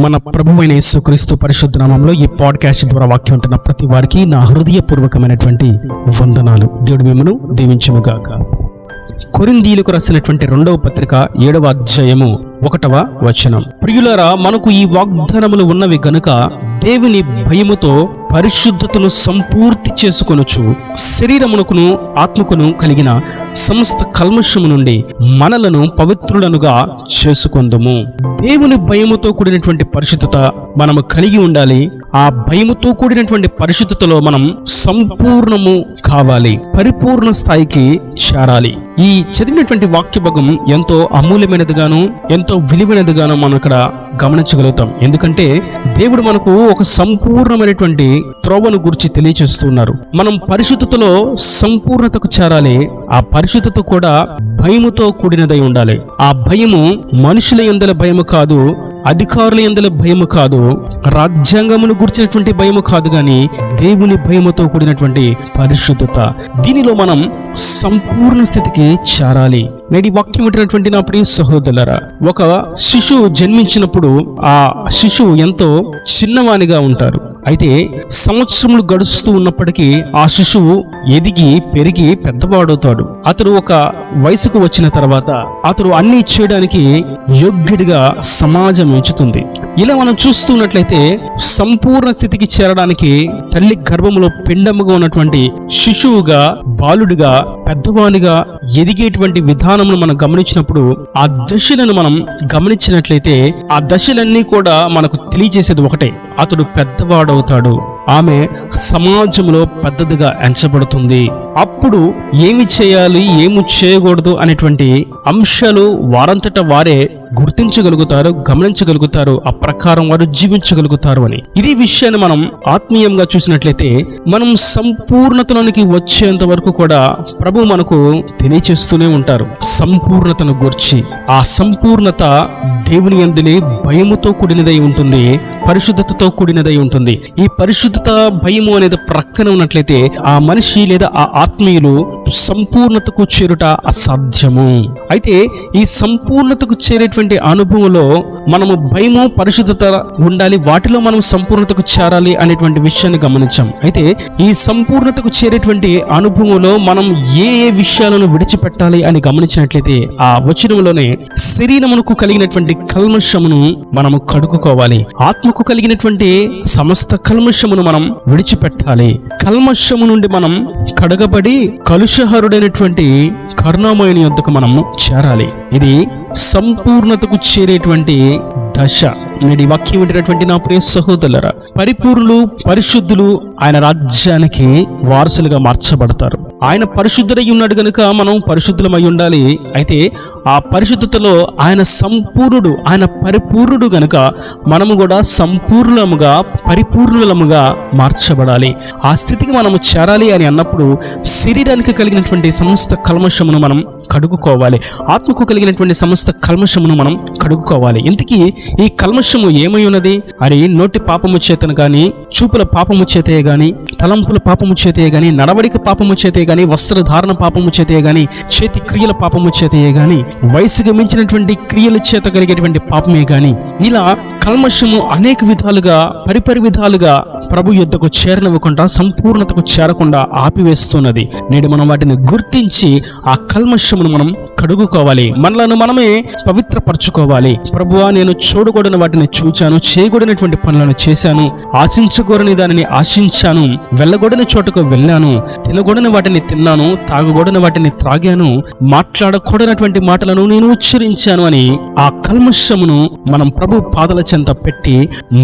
మన ప్రభువైన యేసుక్రీస్తు పరిశుద్ధ నామములో ఈ పాడ్కాస్ట్ ద్వారా వాక్యం ఉంటున్న ప్రతి వారికి నా హృదయపూర్వకమైనటువంటి వందనాలు. దేవుడు మిమ్మను దీవించునుగాక. కొరింథీయులకు రాసినటువంటి 2వ పత్రిక 7వ అధ్యాయము 1వ వచనం. ప్రియులారా, మనకు ఈ వాగ్దానములు ఉన్నవి గనుక దేవుని భయముతో పరిశుద్ధతను సంపూర్తి చేసుకొనుచు శరీరమునకును ఆత్మకును కలిగిన సమస్త కల్మషము నుండి మనలను పవిత్రులనుగా చేసుకొందుము. దేవుని భయముతో కూడినటువంటి పరిశుద్ధత మనము కలిగి ఉండాలి. ఆ భయముతో కూడినటువంటి పరిశుద్ధతలో మనం సంపూర్ణము కావాలి, పరిపూర్ణ స్థాయికి చేరాలి. ఈ చదివినటువంటి వాక్య భాగం ఎంతో అమూల్యమైనదిగాను ఎంతో విలువైనదిగాను మనం ఇక్కడ గమనించగలుగుతాం. ఎందుకంటే దేవుడు మనకు ఒక సంపూర్ణమైనటువంటి త్రోవను గురించి తెలియచేస్తున్నారు. మనం పరిశుద్ధతలో సంపూర్ణతకు చేరాలి. ఆ పరిశుద్ధత కూడా భయముతో కూడినదై ఉండాలి. ఆ భయము మనుషుల యందల భయము కాదు, అధికారుల యందల భయము కాదు, రాజ్యాంగమును గుర్చినటువంటి భయము కాదు, గాని దేవుని భయముతో కూడినటువంటి పరిశుద్ధత. దీనిలో మనం సంపూర్ణ స్థితికి చేరాలి. నేటి వాక్యం వింటున్నటువంటి నా ప్రియ సహోదరులారా, ఒక శిశువు జన్మించినప్పుడు ఆ శిశువు ఎంతో చిన్నవానిగా ఉంటారు. అయితే సంవత్సరములు గడుస్తూ ఉన్నప్పటికీ ఆ శిశువు ఎదిగి పెరిగి పెద్దవాడవుతాడు. అతడు ఒక వయసుకు వచ్చిన తర్వాత అతడు అన్ని చేయడానికి యోగ్యుడిగా సమాజం ఎంచుతుంది. ఇలా మనం చూస్తున్నట్లయితే సంపూర్ణ స్థితికి చేరడానికి తల్లి గర్భములో పిండముగా ఉన్నటువంటి శిశువుగా, బాలుడిగా, పెద్దవానిగా ఎదిగేటువంటి విధానమును మనం గమనించినప్పుడు ఆ దశలను మనం గమనించినట్లయితే ఆ దశలన్నీ కూడా మనకు తెలియజేసేది ఒకటే: అతడు పెద్దవాడవుతాడు, ఆమె సమాజంలో పెద్దదిగా ఎంచబడుతుంది. అప్పుడు ఏమి చేయాలి, ఏమి చేయకూడదు అనేటువంటి అంశాలు వారంతట వారే గుర్తించగలుగుతారు, గమనించగలుగుతారు. ఆ ప్రకారం వారు జీవించగలుగుతారు అని. ఇది విషయాన్ని మనం ఆత్మీయంగా చూసినట్లయితే మనం సంపూర్ణతలోనికి వచ్చేంత వరకు కూడా ప్రభు మనకు తెలియచేస్తూనే ఉంటారు సంపూర్ణతను గూర్చి. ఆ సంపూర్ణత దేవుని యందులే భయముతో కూడినదై ఉంటుంది, పరిశుద్ధతతో కూడినదై ఉంటుంది. ఈ పరిశుద్ధత భయము అనేది ప్రక్కన ఉన్నట్లయితే ఆ మనిషి లేదా ఆ ఆత్మీయులు సంపూర్ణతకు చేరుట అసాధ్యము. అయితే ఈ సంపూర్ణతకు చేరేటువంటి అనుభవంలో మనము భయము, పరిశుద్ధత ఉండాలి. వాటిలో మనం సంపూర్ణతకు చేరాలి అనేటువంటి విషయాన్ని గమనించాం. అయితే ఈ సంపూర్ణతకు చేరేటువంటి అనుభవంలో మనం ఏ ఏ విషయాలను విడిచిపెట్టాలి అని గమనించినట్లయితే ఆ వచనంలోనే శరీరమునకు కలిగినటువంటి కల్మషమును మనము కడుక్కోవాలి. ఆత్మకు కలిగినటువంటి సమస్త కల్మషమును మనం విడిచిపెట్టాలి. కల్మషము నుండి మనం కడగబడి కలుషహరుడైనటువంటి కరుణామయుని యొద్దకు మనము చేరాలి. ఇది సంపూర్ణతకు చేరేటువంటి దశ. నేటి వాక్యం వింటున్నటువంటి నా ప్రియ సహోదరులారా, పరిపూర్ణులు, పరిశుద్ధులు ఆయన రాజ్యానికి వారసులుగా మార్చబడతారు. ఆయన పరిశుద్ధుడై ఉన్నాడు గనుక మనం పరిశుద్ధులమై ఉండాలి. అయితే ఆ పరిశుద్ధతలో ఆయన సంపూర్ణుడు, ఆయన పరిపూర్ణుడు గనుక మనము కూడా సంపూర్ణముగా, పరిపూర్ణులముగా మార్చబడాలి. ఆ స్థితికి మనము చేరాలి అని అన్నప్పుడు శరీరానికి కలిగినటువంటి సమస్త కల్మషమును మనం కడుగుకోవాలి. ఆత్మకు కలిగినటువంటి సమస్త కల్మషమును మనం కడుగుకోవాలి. ఇంతకీ ఈ కల్మషము ఏమై ఉన్నది అని నోటి పాపము చేతను గాని, చూపుల పాపము చేతే గాని, తలంపుల పాపము చేతే గాని, నడవడిక పాపము చేతే గాని, వస్త్రధారణ పాపము చేతే గాని, చేతి క్రియల పాపము చేతే గాని, వయసుకు మించినటువంటి క్రియల చేత కలిగేటువంటి పాపమే గాని, ఇలా కల్మషము అనేక విధాలుగా, పరిపరి విధాలుగా ప్రభు యుద్ధకు చేరనివ్వకుండా, సంపూర్ణతకు చేరకుండా ఆపివేస్తున్నది. నేడు మనం వాటిని గుర్తించి ఆ కల్మషమును మనం కడుగుకోవాలి. మనలను మనమే పవిత్రపరచుకోవాలి. ప్రభువా, నేను చూడకూడని వాటిని చూచాను, చేయకూడనటువంటి పనులను చేశాను, ఆశించకూడని దానిని ఆశించాను, వెళ్ళకూడని చోటుకు వెళ్ళాను, తినకూడని వాటిని తిన్నాను, తాగకూడని వాటిని త్రాగాను, మాట్లాడకూడనటువంటి మాటలను నేను ఉచ్చరించాను అని ఆ కల్మషమును మనం ప్రభు పాదల చెంత పెట్టి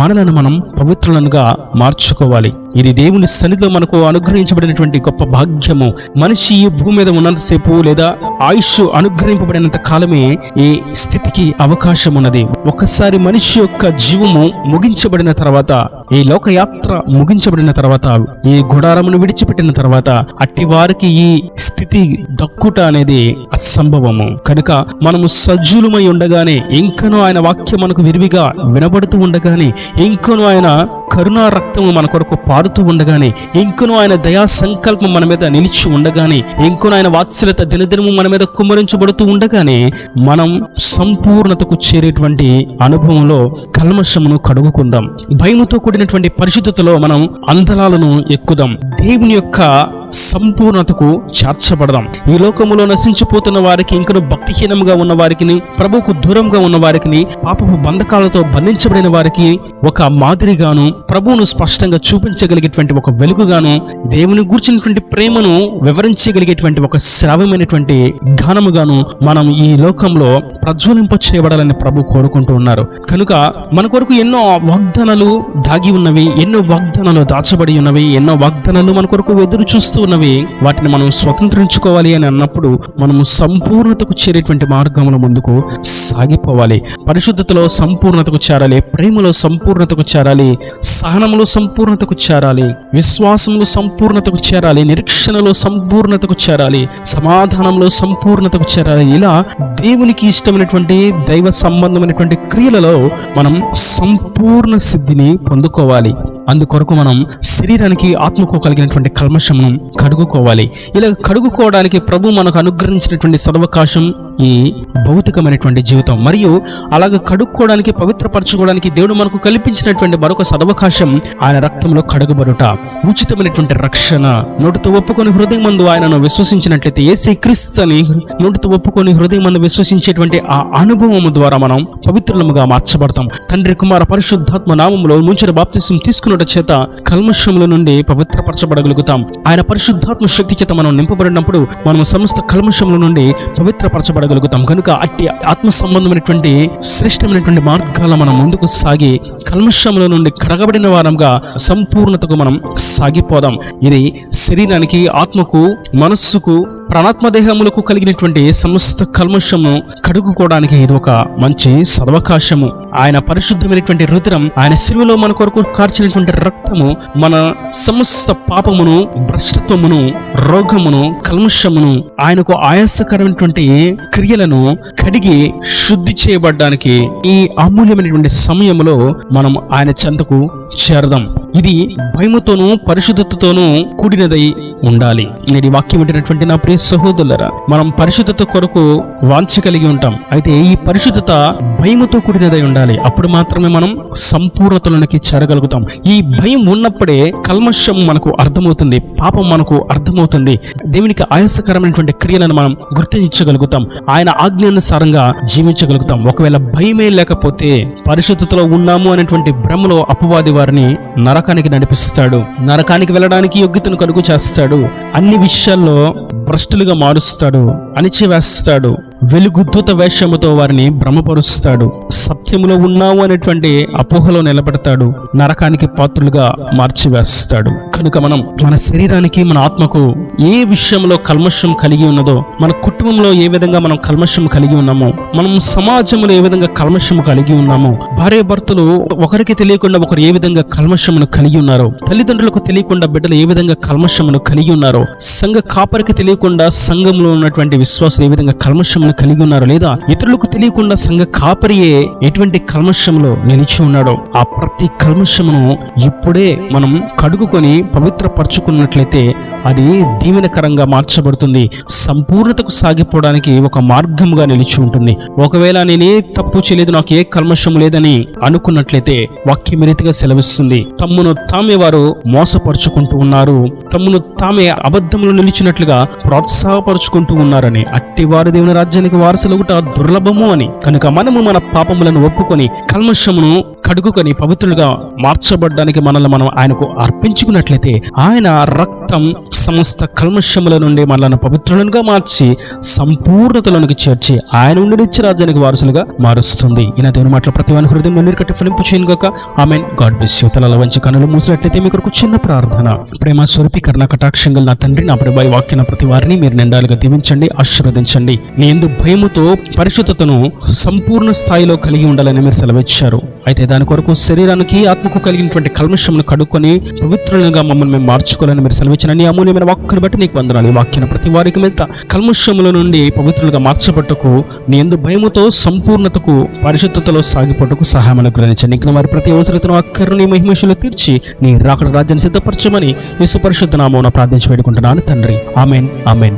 మనలను మనం పవిత్రులనుగా మార్చుకోవాలి. ఇది దేవుని సన్నిధిలో మనకు అనుగ్రహించబడినటువంటి గొప్ప భాగ్యము. మనిషి ఈ భూమి మీద ఉన్నంతసేపు లేదా ఆయుష్ అనుగ్రహింపబడినంత కాలమే ఈ స్థితికి అవకాశం ఉన్నది. ఒకసారి మనిషి యొక్క జీవము ముగించబడిన తర్వాత ఈ లోకయాత్ర ముగించబడిన తర్వాత, ఈ గుడారమును విడిచిపెట్టిన తర్వాత అట్టి వారికి ఈ స్థితి దక్కుట అనేది అసంభవము. కనుక మనము సజ్జులమై ఉండగానే, ఇంకనూ ఆయన వాక్యం మనకు విరివిగా వినబడుతూ ఉండగానే, ఇంకనూ ఆయన కరుణా రక్తము మన కొరకు పారుతూ ఉండగానే, ఇంకనూ ఆయన దయా సంకల్పం మన మీద నిలిచి ఉండగానే, ఇంకనూ ఆయన వాత్సల్యత దినదినము మన మీద కుమ్మరించబడుతూ ఉండగానే మనం సంపూర్ణతకు చేరేటువంటి అనుభవంలో కల్మషమును కడుగుకుందాం. భయముతో కూడినటువంటి పరిశుద్ధతలో మనం అందలాలను ఎక్కుదాం. దేవుని యొక్క సంపూర్ణతకు చేర్చబడదాం. ఈ లోకములో నశించిపోతున్న వారికి, ఇంకను భక్తిహీనముగా ఉన్న వారికి, ప్రభువుకు దూరంగా ఉన్న వారికి, పాపపు బంధకాలతో బంధించబడిన వారికి ఒక మాదిరిగాను, ప్రభువును స్పష్టంగా చూపించగలిగేటువంటి ఒక వెలుగుగాను, దేవుని గూర్చినటువంటి ప్రేమను వివరించగలిగేటువంటి ఒక శ్రావ్యమైనటువంటి గానముగాను మనం ఈ లోకంలో ప్రజ్వలింప చేయబడాలని ప్రభు కోరుకుంటూ ఉన్నారు. కనుక మన కొరకు ఎన్నో వాగ్దానాలు దాగి ఉన్నవి, ఎన్నో వాగ్దానాలు దాచబడి ఉన్నవి, ఎన్నో వాగ్దానాలు మన కొరకు ఎదురు చూస్తూ ఉన్నవి. వాటిని మనం స్వతంత్రించుకోవాలి అని అన్నప్పుడు మనము సంపూర్ణతకు చేరేటువంటి మార్గంలో ముందుకు సాగిపోవాలి. పరిశుద్ధతలో సంపూర్ణతకు చేరాలి, ప్రేమలో సంపూర్ణతకు చేరాలి, సహనములో సంపూర్ణతకు చేరాలి, విశ్వాసంలో సంపూర్ణతకు చేరాలి, నిరీక్షణలో సంపూర్ణతకు చేరాలి, సమాధానంలో సంపూర్ణతకు చేరాలి. ఇలా దేవునికి ఇష్టమైనటువంటి దైవ సంబంధమైనటువంటి క్రియలలో మనం సంపూర్ణ సిద్ధిని పొందుకోవాలి. అందుకొరకు మనం శరీరానికి, ఆత్మకు కలిగినటువంటి కల్మషమును కడుగుకోవాలి. ఇలా కడుగుకోవడానికి ప్రభు మనకు అనుగ్రహించినటువంటి సదవకాశం ఈ భౌతికమైనటువంటి జీవితం. మరియు అలాగ కడుక్కోవడానికి, పవిత్రపరచుకోవడానికి దేవుడు మనకు కల్పించినటువంటి మరొక సదవకాశం ఆయన రక్తంలో కడుగబడుట, ఉచితమైనటువంటి రక్షణ. నోటితో ఒప్పుకొని హృదయమందు ఆయనను విశ్వసించినట్లయితే, యేసు క్రీస్తుని నోటితో ఒప్పుకొని హృదయమందు విశ్వసించేటువంటి ఆ అనుభవము ద్వారా మనం పవిత్రులముగా మార్చబడతాం. తండ్రి, కుమార, పరిశుద్ధాత్మ నామములో ముంచిన బాప్తిసం తీసుకున్న చేత కల్మషముల నుండి పవిత్రపరచబడగలుగుతాం. ఆయన పరిశుద్ధాత్మ శక్తి చేత మనం నింపబడినప్పుడు మనం సమస్త కల్మషముల నుండి పవిత్రపరచబడగలుగుతాం. కనుక అట్టి ఆత్మ సంబంధమైనటువంటి శ్రేష్టమైనటువంటి మార్గాల మనం ముందుకు సాగి కల్మషముల నుండి కడగబడిన వారంగా సంపూర్ణతకు మనం సాగిపోదాం. ఇది శరీరానికి, ఆత్మకు, మనస్సుకు, ప్రాణాత్మదేహములకు కలిగినటువంటి సమస్త కల్మషము కడుగుకోవడానికి ఇది ఒక మంచి సదవకాశము. ఆయన పరిశుద్ధమైనటువంటి రుద్రం, ఆయన శిలువలో మన కొరకు కార్చినటువంటి రక్తము మన సమస్త పాపమును, భ్రష్టత్వమును, రోగమును, కల్మషమును, ఆయనకు ఆయాసకరమైనటువంటి క్రియలను కడిగి శుద్ధి చేయబడడానికి ఈ అమూల్యమైనటువంటి సమయంలో మనం ఆయన చెంతకు చేరదాం. ఇది భయముతోనూ పరిశుద్ధతతోనూ కూడినదై ఉండాలి. నేటి వాక్యం వింటున్నటువంటి నా ప్రియ సహోదరులారా, మనం పరిశుద్ధత కొరకు వాంఛ కలిగి ఉంటాం. అయితే ఈ పరిశుద్ధత భయముతో కూడినదై ఉండాలి. అప్పుడు మాత్రమే మనం సంపూర్ణతలోనికి చేరగలుగుతాం. ఈ భయం ఉన్నప్పుడే కల్మషం మనకు అర్థమవుతుంది, పాపం మనకు అర్థమవుతుంది, దేవునికి ఆయాసకరమైనటువంటి క్రియలను మనం గుర్తించగలుగుతాం, ఆయన ఆజ్ఞానుసారంగా జీవించగలుగుతాం. ఒకవేళ భయమే లేకపోతే పరిశుద్ధతలో ఉన్నాము అనేటువంటి భ్రమలో అపవాది వారిని నరకానికి నడిపిస్తాడు, నరకానికి వెళ్ళడానికి యోగ్యతను కలుగు చేస్తాడు, అన్ని విషయాల్లో భ్రష్టులుగా మారుస్తాడు, అణిచివేస్తాడు, వెలుగుద్దుత వేషముతో వారిని భ్రమపరుస్తాడు, సత్యములో ఉన్నావు అనేటువంటి అపోహలో నిలబెడతాడు, నరకానికి పాత్రులుగా మార్చివేస్తాడు. కనుక మనం మన శరీరానికి, మన ఆత్మకు ఏ విషయంలో కల్మషం కలిగి ఉన్నదో, మన కుటుంబంలో ఏ విధంగా మనం కల్మషం కలిగి ఉన్నామో, మనం సమాజంలో ఏ విధంగా కల్మషం కలిగి ఉన్నామో, భార్య భర్తలు ఒకరికి తెలియకుండా ఒకరు ఏ విధంగా కల్మషమును కలిగి ఉన్నారో, తల్లిదండ్రులకు తెలియకుండా బిడ్డలు ఏ విధంగా కల్మషమును కలిగి ఉన్నారో, సంఘ కాపరికి తెలియకుండా సంఘంలో ఉన్నటువంటి విశ్వాసులు ఏ విధంగా కల్మషమును కలిగి ఉన్నారో, లేదా ఇతరులకు తెలియకుండా సంఘ కాపరియే ఎటువంటి కల్మషంలో నిలిచి ఉన్నాడో, ఆ ప్రతి కల్మషమును ఇప్పుడే మనం కడుగుకొని పవిత్రపరచుకున్నట్లయితే అది దీవెనకరంగా మార్చబడుతుంది, సంపూర్ణతకు సాగిపోవడానికి ఒక మార్గముగా నిలిచి ఉంటుంది. ఒకవేళ నేనే తప్పు చేయలేదు, నాకు ఏ కల్మషం లేదని అనుకున్నట్లయితే వాక్యం రీతిగా సెలవిస్తుంది, తమ్మును తామే వారు మోసపరుచుకుంటూ ఉన్నారు, తమ్మును తామే అబద్ధములు నిలిచినట్లుగా ప్రోత్సాహపరుచుకుంటూ ఉన్నారని, అట్టి వారు దేవుని రాజ్యానికి వారసులగుట దుర్లభము అని. కనుక మనము మన పాపములను ఒప్పుకొని కల్మషమును కడుగుకొని పవిత్రులుగా మార్చబడ్డానికి మనల్ని మనం ఆయనకు అర్పించుకున్నట్లయితే ఆయన రక్తం సమస్త కల్మషముల నుండి మనల్ని పవిత్రులుగా మార్చి సంపూర్ణతలోనికి చేర్చి ఆయన ఉండి నిత్య రాజ్యానికి వారసులుగా మారుస్తుంది. ఈయన దేవుని మాటల ప్రతి వాని హృదయం నీరు కట్టి ఫలింపు చేయను గాక. ఆమేన్. God bless you. తలల వంచి కన్నులు మూసినట్లయితే మీ కొరకు చిన్న ప్రార్థన. ప్రేమ స్వరూపి కరుణ కటాక్షంగా నా తండ్రి, నా ప్రభు వాక్యన ప్రతి వారిని మీరు నిండాలుగా దీవించండి, ఆశీర్వదించండి. నీ యందు భయముతో పరిశుద్ధతను సంపూర్ణ స్థాయిలో కలిగి ఉండాలని మీరు సెలవిచ్చారు. అయితే దాని కొరకు శరీరానికి ఆత్మకు కలిగినటువంటి కల్మషమును కడుక్కొని పవిత్రులుగా మమ్మల్ని మేము మార్చుకోవాలని మీరు సెలవిచ్చిన నీ అమూల్యమైన వాక్కును బట్టి నీకు వందనాలు. ఈ వాక్యాన్ని ప్రతి వారికి మీద కల్మషముల నుండి పవిత్రులుగా మార్చబట్టుకు నీ యందు భయముతో సంపూర్ణతకు పరిశుద్ధతలో సాగిపోటకు సహాయం అనుగ్రహించండి. ఇంకా వారి ప్రతి అవసరతను అక్కరు నీ మహిమేషులు తీర్చి నీ రాకడ రాజ్యాన్ని సిద్ధపరచమని యేసు పరిశుద్ధ నామమున ప్రార్థించి వేడుకుంటున్నాను తండ్రి. Amen, amen.